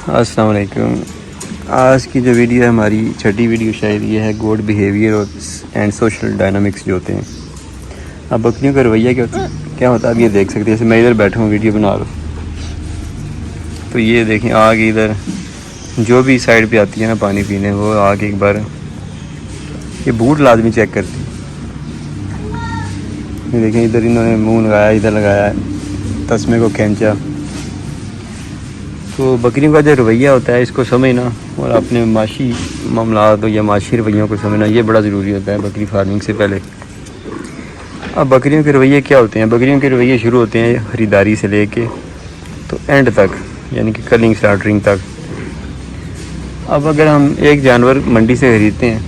السلام علیکم. آج کی جو ویڈیو ہے ہماری چھٹی ویڈیو شاید یہ ہے good behaviour and social dynamics جو ہوتے ہیں. اب بکریوں کا رویہ کیا ہوتا ہے اب یہ دیکھ سکتے ہیں. جیسے میں ادھر بیٹھا ہوں ویڈیو بنا رہا ہوں تو یہ دیکھیں آگے ادھر جو بھی سائڈ پہ آتی ہے نا پانی پینے وہ آگے ایک بار یہ بوٹ لازمی چیک کرتی. یہ دیکھیں ادھر انہوں نے منہ لگایا ادھر لگایا تسمے کو کھینچا. تو بکریوں کا جو رویہ ہوتا ہے اس کو سمجھنا اور اپنے معاشی معاملات یا معاشی رویوں کو سمجھنا یہ بڑا ضروری ہوتا ہے بکری فارمنگ سے پہلے. اب بکریوں کے رویے کیا ہوتے ہیں؟ بکریوں کے رویے شروع ہوتے ہیں خریداری سے لے کے تو اینڈ تک یعنی کہ کلنگ سلاٹرنگ تک. اب اگر ہم ایک جانور منڈی سے خریدتے ہیں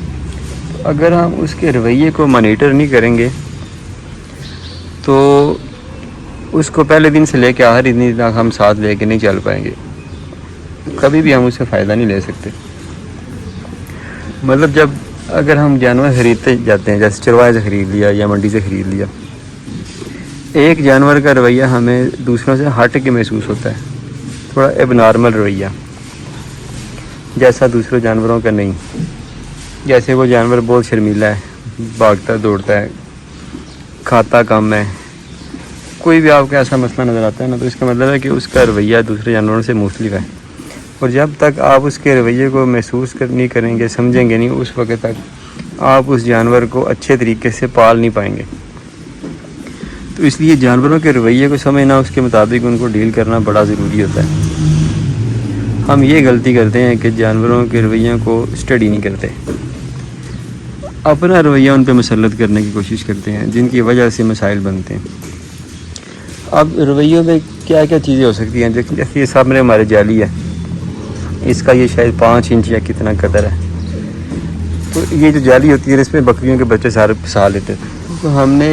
تو اگر ہم اس کے رویے کو مانیٹر نہیں کریں گے تو اس کو پہلے دن سے لے کے آخری دن تک ہم ساتھ لے کے نہیں چل پائیں گے. کبھی بھی ہم اس سے فائدہ نہیں لے سکتے. مطلب جب اگر ہم جانور خریدتے جاتے ہیں جیسے چروائے سے خرید لیا یا منڈی سے خرید لیا ایک جانور کا رویہ ہمیں دوسروں سے ہٹ کے محسوس ہوتا ہے. تھوڑا اب نارمل رویہ جیسا دوسرے جانوروں کا نہیں. جیسے وہ جانور بہت شرمیلا ہے بھاگتا دوڑتا ہے کھاتا کم ہے کوئی بھی آپ کو ایسا مسئلہ نظر آتا ہے نا تو اس کا مطلب ہے کہ اس کا رویہ دوسرے جانوروں سے مختلف ہے. اور جب تک آپ اس کے رویے کو محسوس نہیں کریں گے سمجھیں گے نہیں اس وقت تک آپ اس جانور کو اچھے طریقے سے پال نہیں پائیں گے. تو اس لیے جانوروں کے رویے کو سمجھنا اس کے مطابق ان کو ڈیل کرنا بڑا ضروری ہوتا ہے. ہم یہ غلطی کرتے ہیں کہ جانوروں کے رویوں کو اسٹڈی نہیں کرتے. اپنا رویہ ان پہ مسلط کرنے کی کوشش کرتے ہیں جن کی وجہ سے مسائل بنتے ہیں. اب رویوں میں کیا کیا چیزیں ہو سکتی ہیں؟ جیسے یہ سامنے ہمارے جالی ہے اس کا یہ شاید 5 انچ یا کتنا قدر ہے. تو یہ جو جالی ہوتی ہے اس میں بکریوں کے بچے سارے پھنسا لیتے تھے. تو ہم نے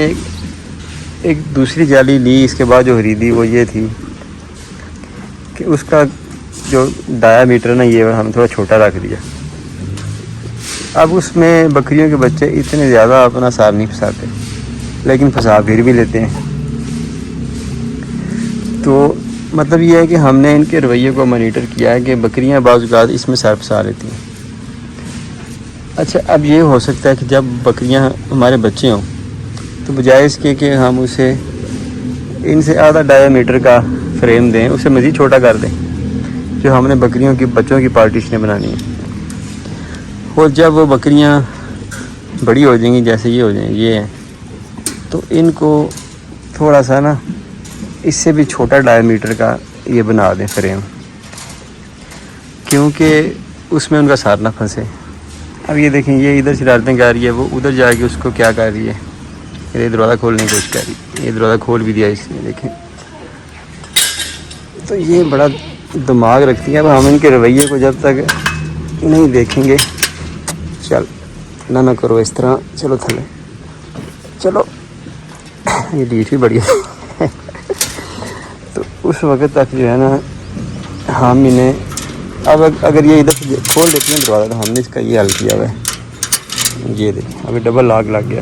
ایک دوسری جالی لی اس کے بعد جو خریدی وہ یہ تھی کہ اس کا جو ڈایا میٹر نا یہ ہم تھوڑا چھوٹا رکھ دیا. اب اس میں بکریوں کے بچے اتنے زیادہ اپنا سار نہیں پھنساتے لیکن پھنسا پھر بھی لیتے ہیں. تو مطلب یہ ہے کہ ہم نے ان کے رویے کو مانیٹر کیا ہے کہ بکریاں بعض اوقات اس میں سر پھنسا لیتی ہیں. اچھا اب یہ ہو سکتا ہے کہ جب بکریاں ہمارے بچے ہوں تو بجائے اس کے کہ ہم اسے ان سے آدھا ڈایا میٹر کا فریم دیں اسے مزید چھوٹا کر دیں جو ہم نے بکریوں کی بچوں کی پارٹیشنیں بنانی ہیں. اور جب وہ بکریاں بڑی ہو جائیں گی جیسے یہ ہو جائیں یہ ہیں تو ان کو تھوڑا سا نا اس سے بھی چھوٹا ڈایا میٹر کا یہ بنا دیں فریم کیونکہ اس میں ان کا سار نہ پھنسے. اب یہ دیکھیں یہ ادھر شرارتیں کر رہی ہے وہ ادھر جا کے اس کو کیا کر رہی ہے یہ دروازہ کھولنے کی کوشش کر رہی ہے. یہ دروازہ کھول بھی دیا اس نے دیکھیں. تو یہ بڑا دماغ رکھتی ہے. اب ہم ان کے رویے کو جب تک نہیں دیکھیں گے چل نہ کرو اس طرح چلو تھلے چلو یہ ڈیٹ بھی بڑی ہے تو اس وقت تک جو ہے نا ہم انہیں اب اگر یہ ادھر کھول دیتے ہیں دروازہ تو ہم نے اس کا یہ حل کیا ہوا ہے. یہ دیکھیں ابھی ڈبل لاک لگ گیا.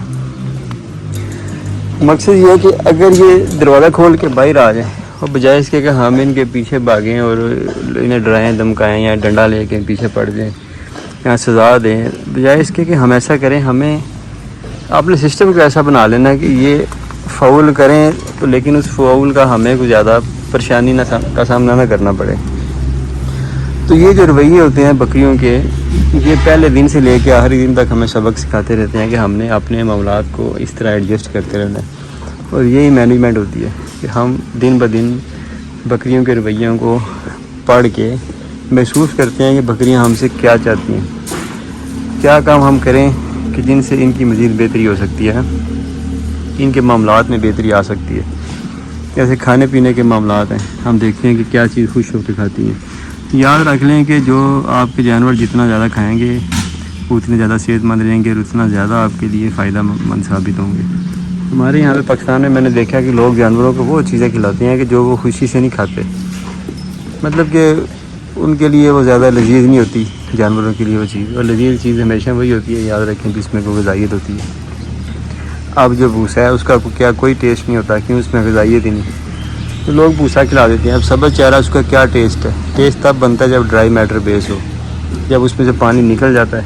مقصد یہ ہے کہ اگر یہ دروازہ کھول کے باہر آ جائیں اور بجائے اس کے کہ ہم ان کے پیچھے بھاگیں اور انہیں ڈرائیں دھمکائیں یا ڈنڈا لے کے پیچھے پڑ جائیں یا سزا دیں بجائے اس کے کہ ہم ایسا کریں ہمیں اپنے سسٹم کو ایسا بنا لینا کہ یہ فاؤل کریں تو لیکن اس فاؤل کا ہمیں کوئی زیادہ پریشانی کا سامنا نہ کرنا پڑے. تو یہ جو رویے ہوتے ہیں بکریوں کے یہ پہلے دن سے لے کے آخری دن تک ہمیں سبق سکھاتے رہتے ہیں کہ ہم نے اپنے معاملات کو اس طرح ایڈجسٹ کرتے رہنا ہے. اور یہی مینجمنٹ ہوتی ہے کہ ہم دن بدن بکریوں کے رویوں کو پڑھ کے محسوس کرتے ہیں کہ بکریاں ہم سے کیا چاہتی ہیں کیا کام ہم کریں کہ جن سے ان کی مزید بہتری ہو سکتی ہے ان کے معاملات میں بہتری آ سکتی ہے. جیسے کھانے پینے کے معاملات ہیں ہم دیکھتے ہیں کہ کیا چیز خوش ہو کے کھاتی ہیں. یاد رکھ لیں کہ جو آپ کے جانور جتنا زیادہ کھائیں گے اتنے زیادہ صحت مند رہیں گے اور اتنا زیادہ آپ کے لیے فائدہ مند ثابت ہوں گے. ہمارے یہاں پہ پاکستان میں نے دیکھا کہ لوگ جانوروں کو وہ چیزیں کھلاتے ہیں کہ جو وہ خوشی سے نہیں کھاتے. مطلب کہ ان کے لیے وہ زیادہ لذیذ نہیں ہوتی جانوروں کے لیے وہ چیز. اور لذیذ چیز ہمیشہ وہی ہوتی ہے یاد رکھیں کہ اس میں کوئی غذائیت ہوتی ہے. اب جو بھوسا ہے اس کا کیا کوئی ٹیسٹ نہیں ہوتا کیوں اس میں غذائیت ہی نہیں. تو لوگ بھوسا کھلا دیتے ہیں. اب سبز چارہ اس کا کیا ٹیسٹ ہے؟ ٹیسٹ تب بنتا ہے جب ڈرائی میٹر بیس ہو. جب اس میں سے پانی نکل جاتا ہے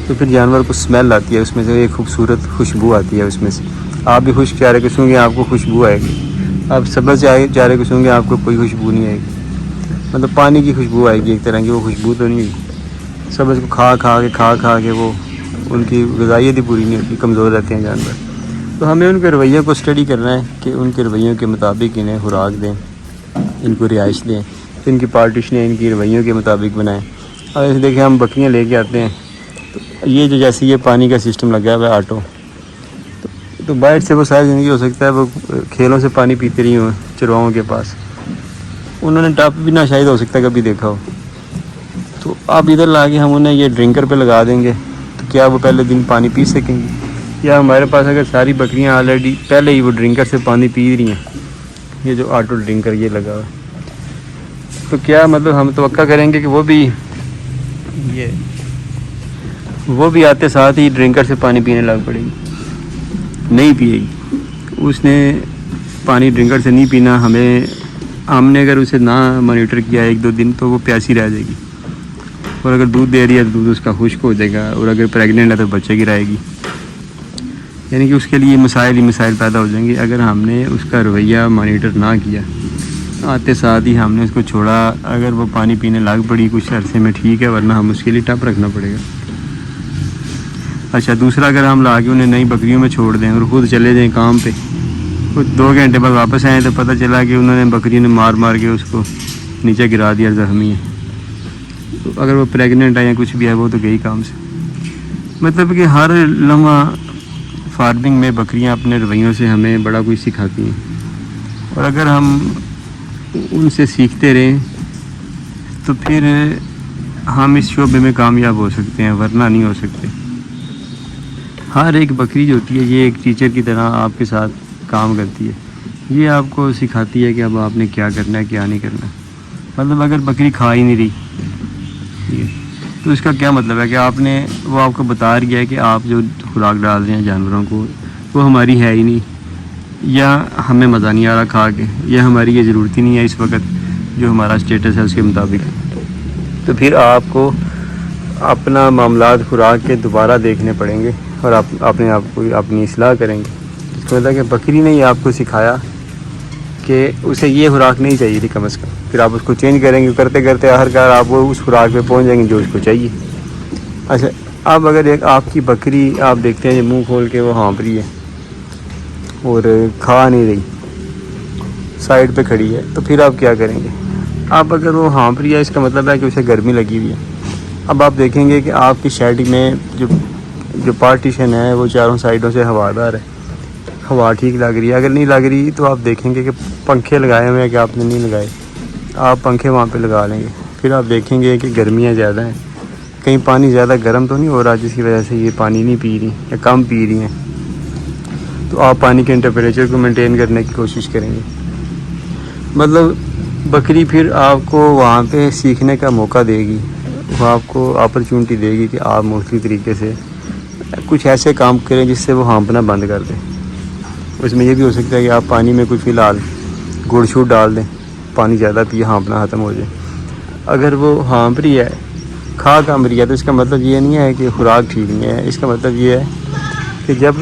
تو پھر جانور کو اسمیل آتی ہے, اس میں سے ایک خوبصورت خوشبو آتی ہے اس میں سے. آپ بھی خشک چارے کو سونگیں آپ کو خوشبو آئے گی. آپ سبز چارے کو سونگیں آپ کو کوئی خوشبو نہیں آئے گی. مطلب پانی کی خوشبو آئے گی ایک طرح کی, وہ خوشبو تو نہیں ہوگی. سبز کو کھا کے وہ ان کی غذائیت ہی پوری نہیں ہوتی, کمزور رہتے ہیں جانور. تو ہمیں ان کے رویوں کو اسٹڈی کرنا ہے کہ ان کے رویوں کے مطابق انہیں خوراک دیں, ان کو رہائش دیں, پھر ان کی پارٹیشنیں ان کی رویوں کے مطابق بنائیں. اور ایسے دیکھیں ہم بکریاں لے کے آتے ہیں تو یہ جو جیسے یہ پانی کا سسٹم لگا ہوا ہے آٹو, تو باہر سے وہ ساری زندگی ہو سکتا ہے وہ کھیلوں سے پانی پیتے رہی ہوں چرواؤں کے پاس, انہوں نے ٹاپ بھی نہ شاید ہو سکتا ہے کبھی دیکھا ہو. تو آپ ادھر لا کے ہم انہیں یہ ڈرنکر پہ لگا دیں گے تو کیا وہ پہلے دن پانی پی سکیں گے؟ یا ہمارے پاس اگر ساری بکریاں آلریڈی پہلے ہی وہ ڈرنکر سے پانی پی رہی ہیں, یہ جو آٹو ڈرنکر یہ لگا ہوا, تو کیا مطلب ہم توقع کریں گے کہ وہ بھی آتے ساتھ ہی ڈرنکر سے پانی پینے لگ پڑے گی؟ نہیں پیے گی. اس نے پانی ڈرنکر سے نہیں پینا. ہم نے اگر اسے نہ مانیٹر کیا 1-2 دن تو وہ پیاسی رہ جائے گی, اور اگر دودھ دے رہی ہے تو دودھ اس کا خشک ہو جائے گا, اور اگر پریگننٹ ہے تو بچے گرائے گی. یعنی کہ اس کے لیے مسائل ہی مسائل پیدا ہو جائیں گے اگر ہم نے اس کا رویہ مانیٹر نہ کیا. آتے ساتھ ہی ہم نے اس کو چھوڑا, اگر وہ پانی پینے لگ پڑی کچھ عرصے میں ٹھیک ہے, ورنہ ہم اس کے لیے ٹپ رکھنا پڑے گا. اچھا دوسرا, اگر ہم لا کے انہیں نئی بکریوں میں چھوڑ دیں اور خود چلے جائیں کام پہ, کچھ 2 گھنٹے بعد واپس آئیں تو پتہ چلا کہ انہوں نے بکری نے مار کے اس کو نیچے گرا دیا, زخمی ہے. تو اگر وہ پریگننٹ ہے یا کچھ بھی ہے وہ تو گئی کام سے. مطلب کہ ہر لمحہ فارمنگ میں بکریاں اپنے رویوں سے ہمیں بڑا کچھ سکھاتی ہیں, اور اگر ہم ان سے سیکھتے رہیں تو پھر ہم اس شعبے میں کامیاب ہو سکتے ہیں, ورنہ نہیں ہو سکتے. ہر ایک بکری جو ہوتی ہے یہ ایک ٹیچر کی طرح آپ کے ساتھ کام کرتی ہے. یہ آپ کو سکھاتی ہے کہ اب آپ نے کیا کرنا ہے کیا نہیں کرنا. مطلب اگر بکری کھا ہی نہیں رہی تو اس کا کیا مطلب ہے کہ وہ آپ کو بتا رہی ہے کہ آپ جو خوراک ڈال رہے ہیں جانوروں کو وہ ہماری ہے ہی نہیں, یا ہمیں مزہ نہیں آ رہا کھا کے, یا ہماری یہ ضرورت ہی نہیں ہے اس وقت جو ہمارا اسٹیٹس ہے اس کے مطابق. تو پھر آپ کو اپنا معاملات خوراک کے دوبارہ دیکھنے پڑیں گے, اور آپ اپنے آپ کو اپنی اصلاح کریں گے. اس کو مطلب کہ بکری نے ہی آپ کو سکھایا کہ اسے یہ خوراک نہیں چاہیے تھی کم از کم, پھر آپ اس کو چینج کریں گے, کرتے کرتے آخرکار آپ وہ اس خوراک پہ پہنچ جائیں گے جو اس کو چاہیے. اچھا اب اگر ایک آپ کی بکری آپ دیکھتے ہیں منہ کھول کے وہ ہانپ رہی ہے اور کھا نہیں رہی, سائڈ پہ کھڑی ہے, تو پھر آپ کیا کریں گے؟ آپ اگر وہ ہانپ رہی ہے اس کا مطلب ہے کہ اسے گرمی لگی ہوئی ہے. اب آپ دیکھیں گے کہ آپ کی شیڈ میں جو پارٹیشن ہے وہ چاروں سائڈوں سے ہوادار ہے, ہوا ٹھیک لگ رہی ہے. اگر نہیں لگ رہی تو آپ دیکھیں گے کہ پنکھے لگائے ہوئے ہیں کہ آپ نے نہیں لگائے, آپ پنکھے وہاں پہ لگا لیں گے. پھر آپ دیکھیں گے کہ گرمیاں زیادہ ہیں, کہیں پانی زیادہ گرم تو نہیں ہو رہا جس کی وجہ سے یہ پانی نہیں پی رہی یا کم پی رہی ہیں. تو آپ پانی کے ٹیمپریچر کو مینٹین کرنے کی کوشش کریں گے. مطلب بکری پھر آپ کو وہاں پہ سیکھنے کا موقع دے گی, وہ آپ کو اپرچونٹی دے گی کہ آپ مختلف طریقے سے کچھ ایسے کام کریں جس سے وہ ہانپنا بند کر دیں. اس میں یہ بھی ہو سکتا ہے کہ آپ پانی میں کچھ فی الحال گڑ شوٹ ڈال دیں, پانی زیادہ پیے ہانپنا ختم ہو جائے. اگر وہ ہانپ رہی ہے کھا کم رہی ہے تو اس کا مطلب یہ نہیں ہے کہ خوراک ٹھیک نہیں ہے. اس کا مطلب یہ ہے کہ جب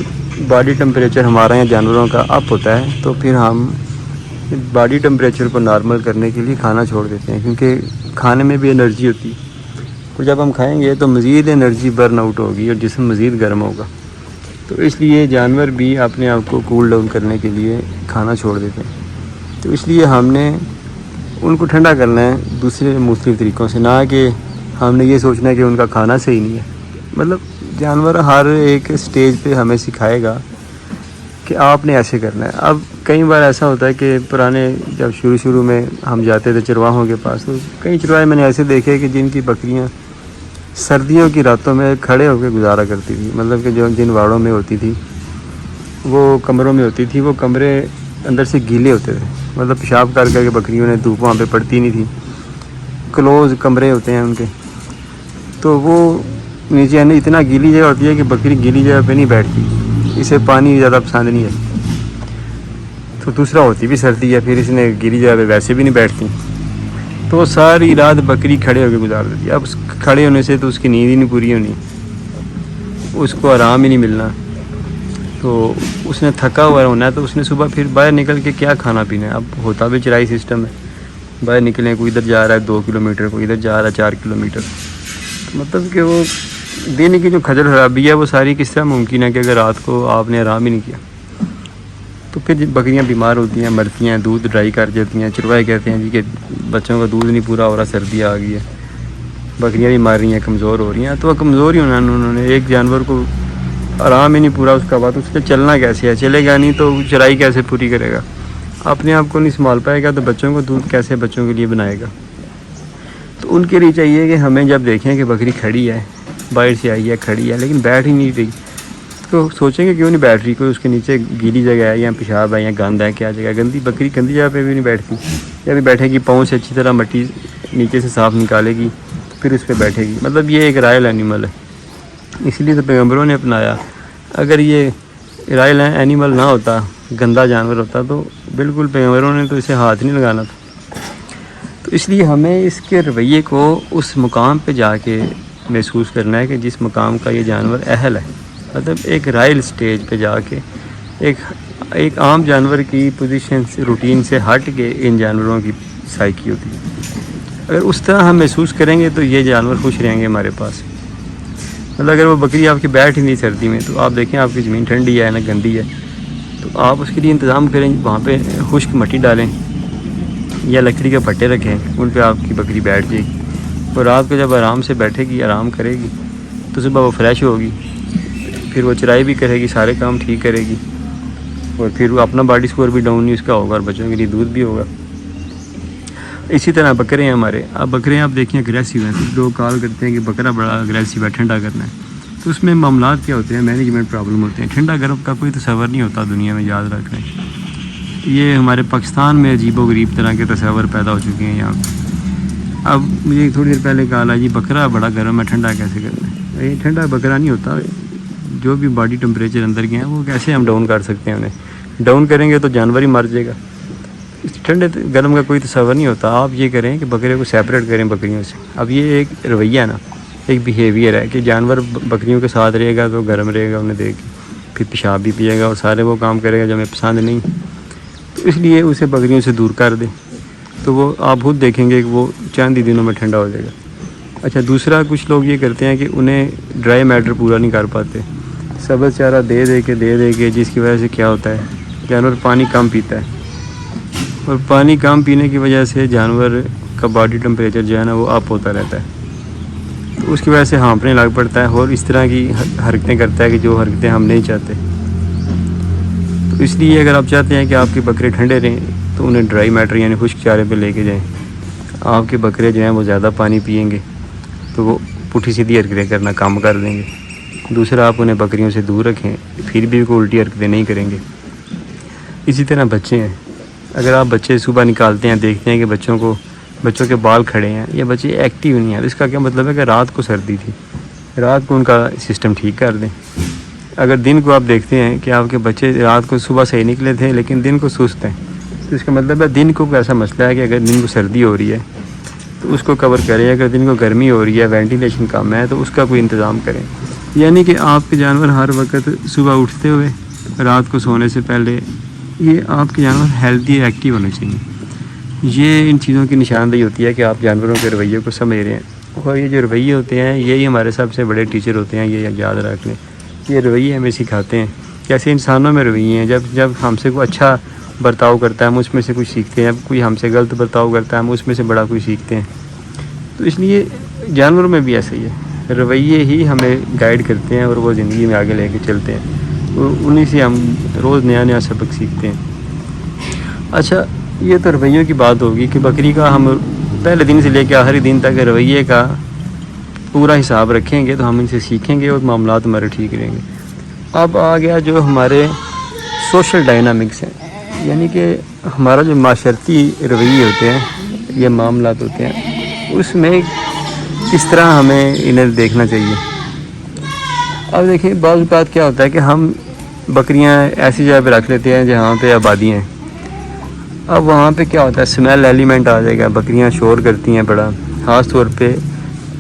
باڈی ٹمپریچر ہمارا یا جانوروں کا اپ ہوتا ہے تو پھر ہم باڈی ٹمپریچر کو نارمل کرنے کے لیے کھانا چھوڑ دیتے ہیں, کیونکہ کھانے میں بھی انرجی ہوتی ہے. تو جب ہم کھائیں گے تو مزید انرجی برن آؤٹ ہوگی اور جسم مزید گرم ہوگا. تو اس لیے جانور بھی اپنے آپ کو کول ڈاؤن کرنے کے لیے کھانا چھوڑ دیتے ہیں. تو اس لیے ہم نے ان کو ٹھنڈا کرنا ہے دوسرے مختلف طریقوں سے, نہ کہ ہم نے یہ سوچنا ہے کہ ان کا کھانا صحیح نہیں ہے. مطلب جانور ہر ایک سٹیج پہ ہمیں سکھائے گا کہ آپ نے ایسے کرنا ہے. اب کئی بار ایسا ہوتا ہے کہ پرانے جب شروع میں ہم جاتے تھے چرواہوں کے پاس, تو کئی چرواہے میں نے ایسے دیکھے کہ جن کی بکریاں سردیوں کی راتوں میں کھڑے ہو کے گزارا کرتی تھی. مطلب کہ جن واڑوں میں ہوتی تھی وہ کمروں میں ہوتی تھی, وہ کمرے اندر سے گیلے ہوتے تھے. مطلب پیشاب کر کے بکریوں نے دھوپ وہاں پہ پڑتی نہیں تھی, کلوز کمرے ہوتے ہیں ان کے. تو وہ نیچے اتنا گیلی جگہ ہوتی ہے کہ بکری گیلی جگہ پہ نہیں بیٹھتی, اسے پانی زیادہ پسند نہیں ہے. تو دوسرا ہوتی بھی سردی ہے، پھر اس نے گیلی جگہ پہ ویسے بھی نہیں بیٹھتی، تو وہ ساری رات بکری کھڑے ہو کے گزار دیتی ہے۔ اب اس کھڑے ہونے سے تو اس کی نیند ہی نہیں پوری ہونی، اس کو آرام ہی نہیں ملنا، تو اس نے تھکا ہوا ہونا ہے، تو اس نے صبح پھر باہر نکل کے کیا کھانا پینا ہے۔ اب ہوتا بھی چرائی سسٹم ہے، باہر نکلیں، کوئی ادھر جا رہا ہے 2 کلومیٹر، کوئی ادھر جا رہا ہے 4 کلومیٹر، مطلب کہ وہ دن کی جو کھجل خرابی ہے وہ ساری کس طرح ممکن ہے کہ اگر رات کو آپ نے آرام ہی نہیں کیا تو پھر بکریاں بیمار ہوتی ہیں، مرتی ہیں، دودھ ڈرائی کر جاتی ہیں۔ چروائے کہتے ہیں جی کہ بچوں کا دودھ نہیں پورا ہو رہا، سردی آ گئی ہے، بکریاں بھی مار رہی ہیں، کمزور ہو رہی ہیں، تو وہ کمزور ہی ہونا، انہوں نے ایک جانور کو آرام ہی نہیں پورا، اس کا بعد اس پہ چلنا کیسے ہے، چلے گا نہیں تو چرائی کیسے پوری کرے گا، اپنے آپ کو نہیں سنبھال پائے گا، تو بچوں کو دودھ کیسے بچوں کے لیے بنائے گا۔ تو ان کے لیے چاہیے کہ ہمیں جب دیکھیں کہ بکری کھڑی ہے، باہر سے آئی ہے، کھڑی ہے لیکن بیٹھ ہی نہیں رہی، تو سوچیں گے کیوں نہیں بیٹھ رہی، کوئی اس کے نیچے گیلی جگہ ہے یا پیشاب ہے یا گند ہے، کیا جگہ ہے، گندی بکری گندی جگہ پہ بھی نہیں بیٹھتی، یا بھی بیٹھے گی پاؤں سے اچھی طرح مٹی نیچے سے صاف نکالے گی پھر اس پہ بیٹھے گی، مطلب یہ ایک رائل اینیمل ہے، اسی لیے تو پیغمبروں نے اپنایا۔ اگر یہ رائل اینیمل نہ ہوتا، گندا جانور ہوتا، تو بالکل پیغمبروں نے تو اسے ہاتھ نہیں لگانا تھا۔ تو اس لیے ہمیں اس کے رویے کو اس مقام پہ جا کے محسوس کرنا ہے کہ جس مقام کا یہ جانور اہل ہے، مطلب ایک رائل سٹیج پہ جا کے ایک عام جانور کی پوزیشن سے، روٹین سے ہٹ کے ان جانوروں کی سائیکی ہوتی ہے۔ اگر اس طرح ہم محسوس کریں گے تو یہ جانور خوش رہیں گے ہمارے پاس۔ مطلب اگر وہ بکری آپ کی بیٹھ ہی نہیں سردی میں، تو آپ دیکھیں آپ کی زمین ٹھنڈی ہے نہ گندی ہے، تو آپ اس کے لیے انتظام کریں، وہاں پہ خشک مٹی ڈالیں یا لکڑی کے پٹے رکھیں، ان پہ آپ کی بکری بیٹھ جائے گی، اور رات کو جب آرام سے بیٹھے گی، آرام کرے گی، تو صبح وہ فریش ہوگی، پھر وہ چرائی بھی کرے گی، سارے کام ٹھیک کرے گی، اور پھر وہ اپنا باڈی سکور بھی ڈاؤن نہیں اس کا ہوگا، اور بچوں کے لیے دودھ بھی ہوگا۔ اسی طرح بکرے ہیں ہمارے، اب بکرے آپ دیکھیں اگریسو ہیں، لوگ کال کرتے ہیں کہ بکرا بڑا اگریسو ہے، ٹھنڈا کرنا ہے، تو اس میں معاملات کیا ہوتے ہیں، مینجمنٹ پرابلم ہوتے ہیں۔ ٹھنڈا گرم کا کوئی تصور نہیں ہوتا دنیا میں، یاد رکھ لیں، یہ ہمارے پاکستان میں عجیب و غریب طرح کے تصور پیدا ہو چکے ہیں یہاں پہ۔ اب مجھے تھوڑی دیر پہلے کہا جی بکرا بڑا گرم ہے، ٹھنڈا کیسے کرنا ہے؟ یہ ٹھنڈا بکرا نہیں ہوتا، جو بھی باڈی ٹمپریچر اندر کے ہیں وہ کیسے ہم ڈاؤن کر سکتے ہیں، انہیں ڈاؤن کریں گے تو جانور ہی مر جائے گا۔ ٹھنڈے گرم کا کوئی تصور نہیں ہوتا۔ آپ یہ کریں کہ بکرے کو سیپریٹ کریں بکریوں سے۔ اب یہ ایک رویہ ہے نا، ایک بیہیویئر ہے کہ جانور بکریوں کے ساتھ رہے گا تو گرم رہے گا انہیں دیکھ کے، پھر پیشاب بھی پیے گا اور سارے وہ کام کرے گا جو ہمیں پسند نہیں، تو اس لیے اسے بکریوں سے دور کر دیں، تو وہ آپ خود دیکھیں گے کہ وہ چند ہی دنوں میں ٹھنڈا ہو جائے گا۔ اچھا، دوسرا کچھ لوگ یہ کرتے ہیں کہ انہیں ڈرائی میٹر پورا نہیں کر پاتے، سبز چارہ دے کے جس کی وجہ سے کیا ہوتا ہے، جانور پانی کم پیتا ہے، اور پانی کم پینے کی وجہ سے جانور کا باڈی ٹمپریچر جو ہے نا وہ اپ ہوتا رہتا ہے، تو اس کی وجہ سے ہانپنے لگ پڑتا ہے اور اس طرح کی حرکتیں کرتا ہے کہ جو حرکتیں ہم نہیں چاہتے۔ تو اس لیے اگر آپ چاہتے ہیں کہ آپ کے بکرے ٹھنڈے رہیں تو انہیں ڈرائی میٹر یعنی خشک چارے پہ لے کے جائیں۔ آپ کے بکرے جو ہیں وہ زیادہ پانی پئیں گے تو وہ پٹھی سیدھی حرکتیں کرنا کم کر دیں گے۔ دوسرا، آپ انہیں بکریوں سے دور رکھیں، پھر بھی کوئی الٹی حرکتیں نہیں کریں گے۔ اسی طرح بچے ہیں، اگر آپ بچے صبح نکالتے ہیں، دیکھتے ہیں کہ بچوں کے بال کھڑے ہیں یا بچے ایکٹیو نہیں ہیں، تو اس کا کیا مطلب ہے کہ رات کو سردی تھی، رات کو ان کا سسٹم ٹھیک کر دیں۔ اگر دن کو آپ دیکھتے ہیں کہ آپ کے بچے رات کو صبح صحیح نکلے تھے لیکن دن کو سست ہیں، تو اس کا مطلب ہے دن کو ایسا مسئلہ ہے کہ اگر دن کو سردی ہو رہی ہے تو اس کو کور کریں، اگر دن کو گرمی ہو رہی ہے، وینٹیلیشن کم ہے تو اس کا کوئی انتظام کریں۔ یعنی کہ آپ کے جانور ہر وقت صبح اٹھتے ہوئے رات کو سونے سے پہلے یہ آپ کے جانور ہیلتھی ایکٹیو ہونے چاہیے۔ یہ ان چیزوں کی نشاندہی ہوتی ہے کہ آپ جانوروں کے رویے کو سمجھ رہے ہیں، اور یہ جو رویے ہوتے ہیں یہی ہمارے سب سے بڑے ٹیچر ہوتے ہیں، یہ یاد رکھ لیں۔ یہ رویے ہمیں سکھاتے ہیں، کیسے انسانوں میں رویے ہیں، جب ہم سے کوئی اچھا برتاؤ کرتا ہے ہم اس میں سے کچھ سیکھتے ہیں، جب کوئی ہم سے غلط برتاؤ کرتا ہے ہم اس میں سے بڑا کچھ سیکھتے ہیں۔ تو اس لیے جانوروں میں بھی ایسا ہی ہے، رویے ہی ہمیں گائیڈ کرتے ہیں اور وہ زندگی میں آگے لے کے چلتے ہیں، انہیں سے ہم روز نیا سبق سیکھتے ہیں۔ اچھا، یہ تو رویوں کی بات ہوگی کہ بکری کا ہم پہلے دن سے لے کے آخری دن تک رویے کا پورا حساب رکھیں گے تو ہم ان سے سیکھیں گے اور معاملات ہمارے ٹھیک رہیں گے۔ اب آ گیا جو ہمارے سوشل ڈائنامکس ہیں، یعنی کہ ہمارا جو معاشرتی رویے ہوتے ہیں یا معاملات ہوتے ہیں، اس میں کس طرح ہمیں انہیں دیکھنا چاہیے۔ اب دیکھیں، بعض اوقات کیا ہوتا ہے کہ ہم بکریاں ایسی جگہ پہ رکھ لیتے ہیں جہاں پہ آبادی ہیں، اب وہاں پہ کیا ہوتا ہے، اسمیل ایلیمنٹ آ جائے گا، بکریاں شور کرتی ہیں بڑا، خاص طور پہ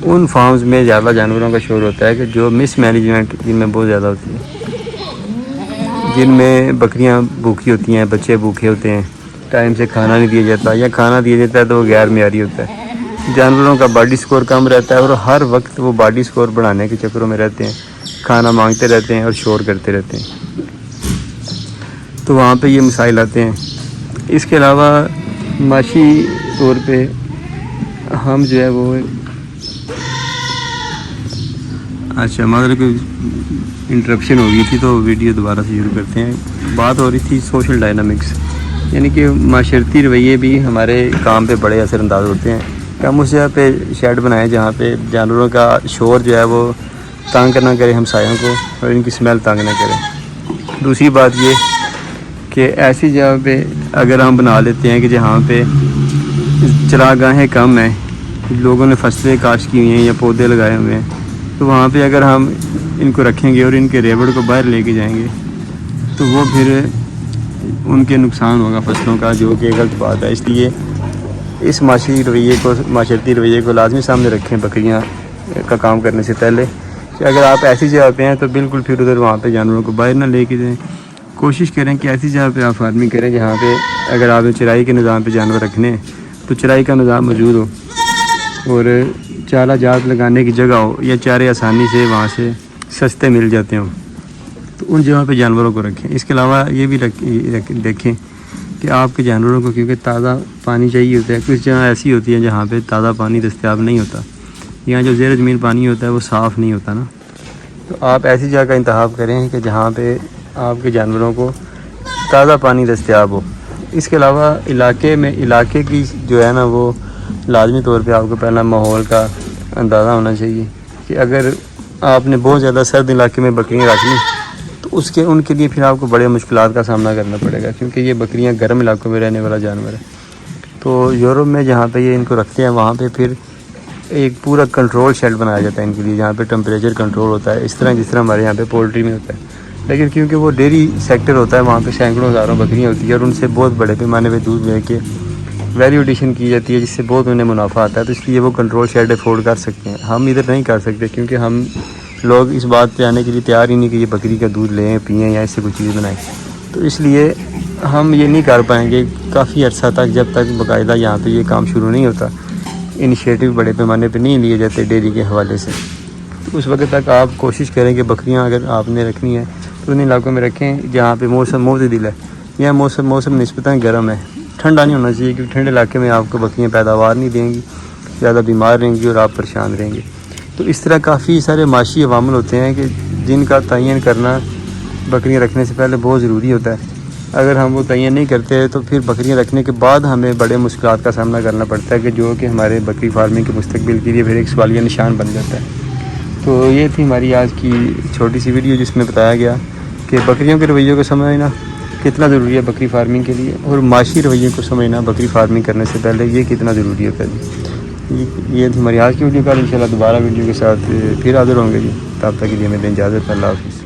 ان فارمز میں زیادہ جانوروں کا شور ہوتا ہے کہ جو مس مینجمنٹ جن میں بہت زیادہ ہوتی ہے، جن میں بکریاں بھوکی ہوتی ہیں، بچے بھوکے ہوتے ہیں، ٹائم سے کھانا نہیں دیا جاتا، یا کھانا دیا جاتا ہے تو وہ غیر معیاری ہوتا ہے، جانوروں کا باڈی سکور کم رہتا ہے اور ہر وقت وہ باڈی سکور بڑھانے کے چکروں میں رہتے ہیں، کھانا مانگتے رہتے ہیں اور شور کرتے رہتے ہیں، تو وہاں پہ یہ مسائل آتے ہیں۔ اس کے علاوہ معاشی طور پہ ہم جو ہے وہ اچھا ہمارے کوئی انٹرپشن ہو گئی تھی تو ویڈیو دوبارہ سے شروع کرتے ہیں۔ بات ہو رہی تھی سوشل ڈائنامکس، یعنی کہ معاشرتی رویے بھی ہمارے کام پہ بڑے اثر انداز ہوتے ہیں کہ ہم اس جگہ پہ شیڈ بنائیں جہاں پہ جانوروں کا شور جو ہے وہ تنگ نہ کرے ہمسایوں کو اور ان کی اسمیل تنگ نہ کرے۔ دوسری بات یہ کہ ایسی جگہ پہ اگر ہم بنا لیتے ہیں کہ جہاں پہ چراگاہیں کم ہیں، لوگوں نے فصلیں کاشت کی ہوئی ہیں یا پودے لگائے ہوئے ہیں، تو وہاں پہ اگر ہم ان کو رکھیں گے اور ان کے ریوڑ کو باہر لے کے جائیں گے تو وہ پھر ان کے نقصان ہوگا فصلوں کا، جو کہ غلط بات ہے۔ اس لیے اس معاشرتی رویے کو لازمی سامنے رکھیں بکریاں کا کام کرنے سے پہلے کہ اگر آپ ایسی جگہ پہ ہیں تو بالکل پھر ادھر وہاں پہ جانوروں کو باہر نہ لے کے جائیں۔ کوشش کریں کہ ایسی جگہ پہ آپ فارمنگ کریں جہاں پہ اگر آپ چرائی کے نظام پہ جانور رکھنے ہیں تو چرائی کا نظام موجود ہو اور چارہ جات لگانے کی جگہ ہو یا چارے آسانی سے وہاں سے سستے مل جاتے ہوں، تو ان جگہوں پہ جانوروں کو رکھیں۔ اس کے علاوہ یہ بھی دیکھیں کہ آپ کے جانوروں کو کیونکہ تازہ پانی چاہیے ہوتا ہے، کچھ جگہ ایسی ہوتی ہیں جہاں پہ تازہ پانی دستیاب نہیں ہوتا، یہاں جو زیر زمین پانی ہوتا ہے وہ صاف نہیں ہوتا نا، تو آپ ایسی جگہ کا انتخاب کریں کہ جہاں پہ آپ کے جانوروں کو تازہ پانی دستیاب ہو۔ اس کے علاوہ علاقے کی جو ہے نا وہ لازمی طور پہ آپ کو پہلا ماحول کا اندازہ ہونا چاہیے کہ اگر آپ نے بہت زیادہ سرد علاقے میں بکریاں رکھ لیں تو ان کے لیے پھر آپ کو بڑے مشکلات کا سامنا کرنا پڑے گا، کیونکہ یہ بکریاں گرم علاقوں میں رہنے والا جانور ہے۔ تو یورپ میں جہاں پہ یہ ان کو رکھتے ہیں وہاں پہ پھر ایک پورا کنٹرول شیڈ بنایا جاتا ہے ان کے لیے، جہاں پہ ٹمپریچر کنٹرول ہوتا ہے، اس طرح جس طرح ہمارے یہاں پہ پولٹری میں ہوتا ہے، لیکن کیونکہ وہ ڈیری سیکٹر ہوتا ہے وہاں پہ سینکڑوں ہزاروں بکریاں ہوتی ہیں اور ان سے بہت بڑے پیمانے پہ دودھ لے کے ویلیو ایڈیشن کی جاتی ہے جس سے بہت انہیں منافع آتا ہے، تو اس لیے وہ کنٹرول شیڈ افورڈ کر سکتے ہیں۔ ہم ادھر نہیں کر سکتے کیونکہ ہم لوگ اس بات پہ آنے کے لیے تیار ہی نہیں کہ یہ بکری کا دودھ لیں پئیں یا اس سے کوئی چیز بنائیں، تو اس لیے ہم یہ نہیں کر پائیں گے کافی عرصہ تک، جب تک باقاعدہ یہاں پہ یہ کام شروع نہیں ہوتا، انیشیٹو بڑے پیمانے پہ نہیں لیے جاتے ڈیری کے حوالے سے۔ تو اس وقت تک آپ کوشش کریں کہ بکریاں اگر آپ نے رکھنی ہے تو ان علاقوں میں رکھیں جہاں پہ موسم معتدل ہے یا موسم نسبتاً گرم ہے، ٹھنڈا نہیں ہونا چاہیے، کیونکہ ٹھنڈے علاقے میں آپ کو بکریاں پیداوار نہیں دیں گی، زیادہ بیمار رہیں گی اور آپ پریشان رہیں گے۔ تو اس طرح کافی سارے معاشی عوامل ہوتے ہیں کہ جن کا تعین کرنا بکریاں رکھنے سے پہلے بہت ضروری ہوتا ہے۔ اگر ہم وہ تعین نہیں کرتے تو پھر بکریاں رکھنے کے بعد ہمیں بڑے مشکلات کا سامنا کرنا پڑتا ہے کہ جو کہ ہمارے بکری فارمنگ کے مستقبل کے لیے پھر ایک سوالیہ نشان بن جاتا ہے۔ تو یہ تھی ہماری آج کی چھوٹی سی ویڈیو جس میں بتایا گیا کہ بکریوں کے رویوں کو سمجھنا کتنا ضروری ہے بکری فارمنگ کے لیے، اور معاشی رویوں کو سمجھنا بکری فارمنگ کرنے سے پہلے یہ کتنا ضروری ہوتا ہے جی۔ یہ تھی ہماری آج کی ویڈیو کا، انشاءاللہ دوبارہ ویڈیو کے ساتھ پھر حاضر ہوں گے جی۔ تب تک کے لیے ہمیں دیں اجازت، اللہ حافظ۔